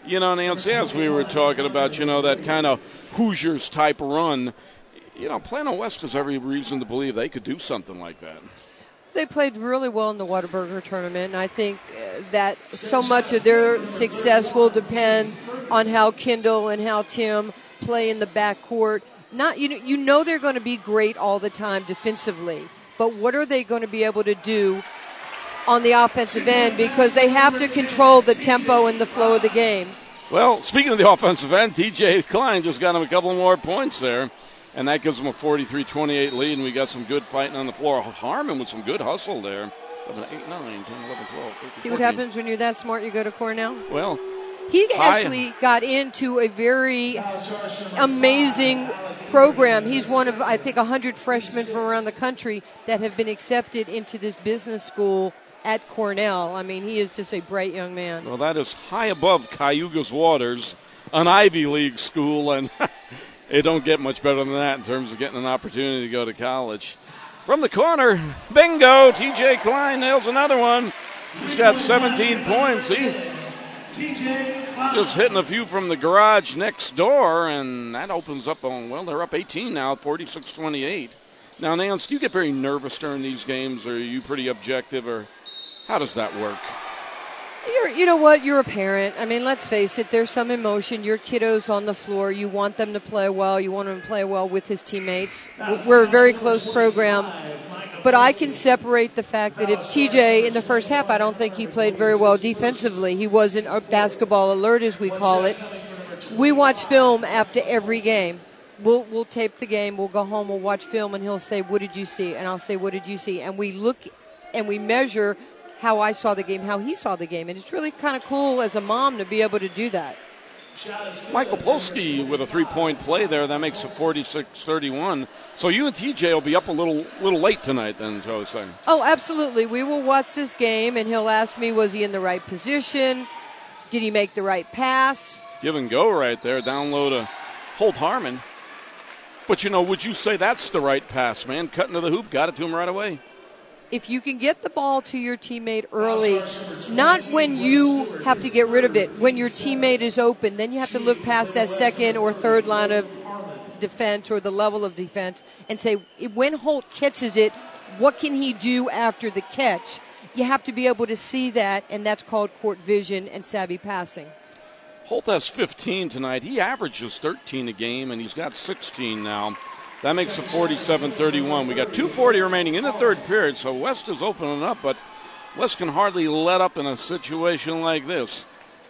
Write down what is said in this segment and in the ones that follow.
You know, Nancy, as we were talking about, that kind of Hoosiers-type run, Plano West has every reason to believe they could do something like that. They played really well in the Whataburger tournament, and I think that so much of their success will depend on how Kendall and how Tim play in the backcourt. You know they're going to be great all the time defensively, but what are they going to be able to do on the offensive end, because they have to control the tempo and the flow of the game. Well, speaking of the offensive end, TJ Klein just got him a couple more points there, and that gives them a 43-28 lead, and we got some good fighting on the floor. Harmon with some good hustle there. 8, 9, 10, 11, 12, 13, See what happens when you're that smart, you go to Cornell? Well, he actually got into a very amazing program. He's one of, I think, 100 freshmen from around the country that have been accepted into this business school at Cornell. I mean, he is just a bright young man. Well, that is high above Cayuga's Waters, an Ivy League school, and it don't get much better than that in terms of getting an opportunity to go to college. From the corner, bingo, TJ Klein nails another one. He's got 17 points. He just hitting a few from the garage next door, and that opens up on, well, they're up 18 now, 46-28. Now, Nance, do you get very nervous during these games, or are you pretty objective, or how does that work? You know what? You're a parent. I mean, let's face it. There's some emotion. Your kiddo's on the floor. You want them to play well. You want them to play well with his teammates. We're a very close program. But I can separate the fact that if TJ, in the first half, I don't think he played very well defensively. He wasn't a basketball alert, as we call it. We watch film after every game. We'll tape the game. We'll go home. We'll watch film, and he'll say, "What did you see?" And I'll say, "What did you see?" And we look and we measure how I saw the game, how he saw the game. And it's really kind of cool as a mom to be able to do that. Michael Polsky with a three-point play there. That makes it 46-31. So you and TJ will be up a little late tonight then, so I was saying. Oh, absolutely. We will watch this game, and he'll ask me, was he in the right position? Did he make the right pass? Give and go right there. Down low to Holt Harmon. But, would you say that's the right pass, man? Cutting to the hoop, got it to him right away. If you can get the ball to your teammate early, not when you have to get rid of it, when your teammate is open, then you have to look past that second or third line of defense or the level of defense and say, when Holt catches it, what can he do after the catch? You have to be able to see that, and that's called court vision and savvy passing. Holt has 15 tonight. He averages 13 a game, and he's got 16 now. That makes it 47-31. We got 2:40 remaining in the third period, so West is opening up, but West can hardly let up in a situation like this.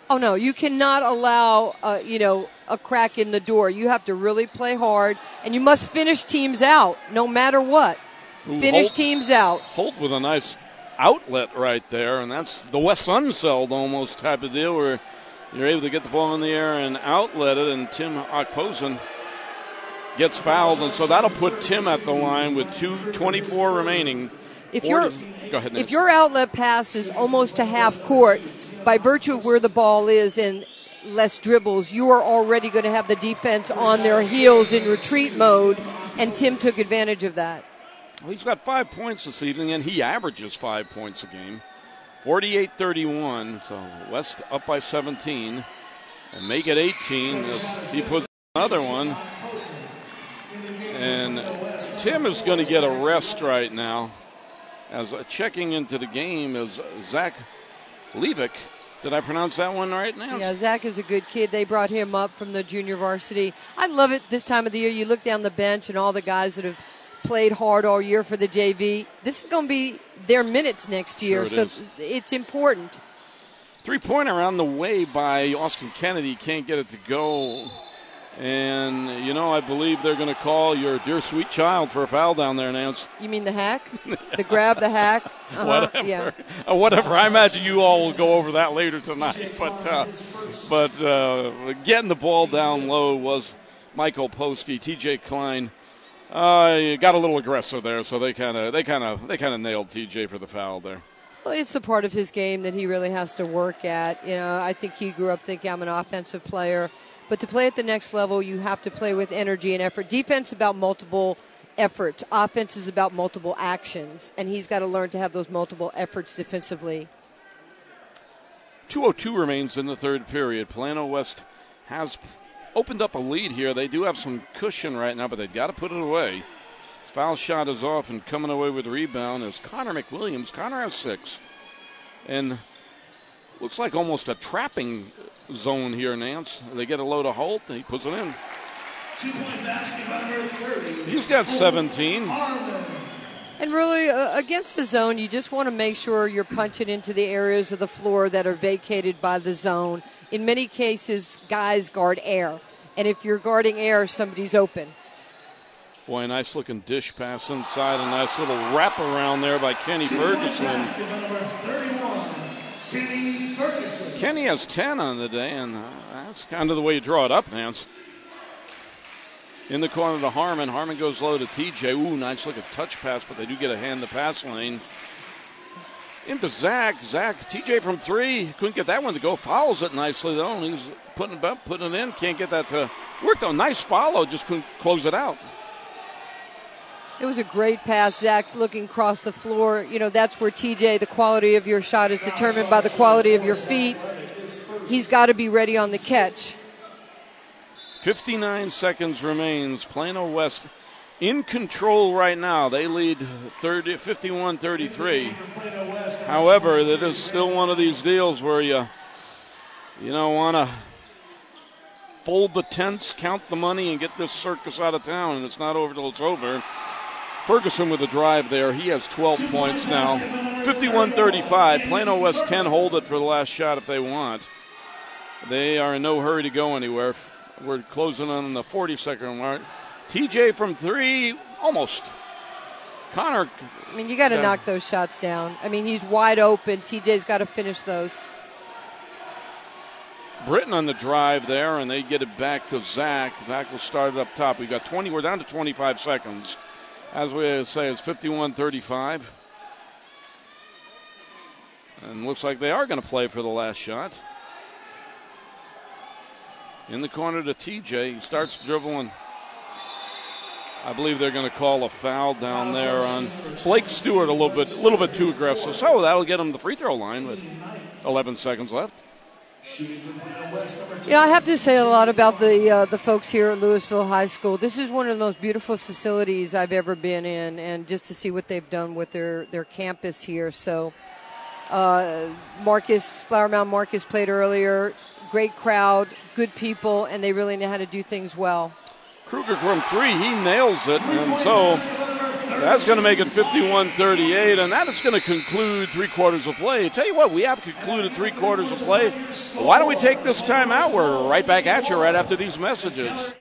Oh, no, you cannot allow, a crack in the door. You have to really play hard, and you must finish teams out no matter what. Finish teams out. Holt with a nice outlet right there, and that's the West Unseld almost type of deal where you're able to get the ball in the air and outlet it, and Tim Okposen gets fouled, and so that'll put Tim at the line with 2:24 remaining. Go ahead, Nancy. If your outlet pass is almost to half court, by virtue of where the ball is and less dribbles, you are already going to have the defense on their heels in retreat mode, and Tim took advantage of that. Well, he's got 5 points this evening, and he averages 5 points a game. 48-31, so West up by 17, and make it 18 as he puts another one. And Tim is going to get a rest right now. As checking into the game is Zach Levick. Did I pronounce that one right now? Yeah, Zach is a good kid. They brought him up from the junior varsity. I love it this time of the year. You look down the bench and all the guys that have played hard all year for the JV. This is going to be their minutes next year, sure it's important. Three-pointer on the way by Austin Kennedy. Can't get it to go. And, I believe they're going to call your dear sweet child for a foul down there, Nance. You mean the hack? The grab, the hack? Whatever. Yeah. Whatever. I imagine you all will go over that later tonight. But getting the ball down low was Michael Polsky. TJ Klein got a little aggressive there, so they kind of nailed TJ for the foul there. Well, it's the part of his game that he really has to work at. I think he grew up thinking I'm an offensive player. But to play at the next level, you have to play with energy and effort. Defense is about multiple efforts. Offense is about multiple actions. And he's got to learn to have those multiple efforts defensively. 2:02 remains in the third period. Plano West has opened up a lead here. They do have some cushion right now, but they've got to put it away. Foul shot is off, and coming away with the rebound is Connor McWilliams. Connor has 6. And looks like almost a trapping zone here, Nance. They get a load of Holt, and he puts it in. 2-point basket by number 30. He's got 17. And really, against the zone, you just want to make sure you're punching into the areas of the floor that are vacated by the zone. In many cases, guys guard air. And if you're guarding air, somebody's open. Boy, a nice looking dish pass inside. A nice little wrap around there by Kenny Ferguson. Basket by number 31, Kenny Ferguson. Kenny has 10 on the day, and that's kind of the way you draw it up, Nance. In the corner to Harmon. Harmon goes low to TJ. Ooh, nice looking touch pass, but they do get a hand in the pass lane. Into Zach. TJ from 3. Couldn't get that one to go. Fouls it nicely, though, and he's putting it up, putting it in. Can't get that to work, though. Nice follow. Just couldn't close it out. It was a great pass. Zach's looking across the floor. You know, that's where TJ, the quality of your shot is determined by the quality of your feet. He's got to be ready on the catch. 59 seconds remains. Plano West in control right now. They lead 51-33. However, it is still one of these deals where you don't want to fold the tents, count the money, and get this circus out of town, and it's not over till it's over. Ferguson with a drive there. He has 12 points now. 51-35. Plano West can hold it for the last shot if they want. They are in no hurry to go anywhere. We're closing on the 40-second mark. TJ from 3, almost. Connor. I mean, you got to knock those shots down. I mean, he's wide open. TJ's got to finish those. Britton on the drive there, and they get it back to Zach. Zach will start it up top. We're down to 25 seconds. As we say, it's 51-35. And looks like they are going to play for the last shot. In the corner to TJ. He starts dribbling. I believe they're going to call a foul down there on Blake Stewart a little bit too aggressive. So that'll get him the free throw line with 11 seconds left. You know, I have to say a lot about the folks here at Louisville High School. This is one of the most beautiful facilities I've ever been in, and just to see what they've done with their campus here. So Flower Mound Marcus played earlier. Great crowd, good people, and they really know how to do things well. Kruger from 3, he nails it, and so that's going to make it 51-38, and that is going to conclude 3 quarters of play. Tell you what, we have concluded 3 quarters of play. Why don't we take this time out? We're right back at you right after these messages.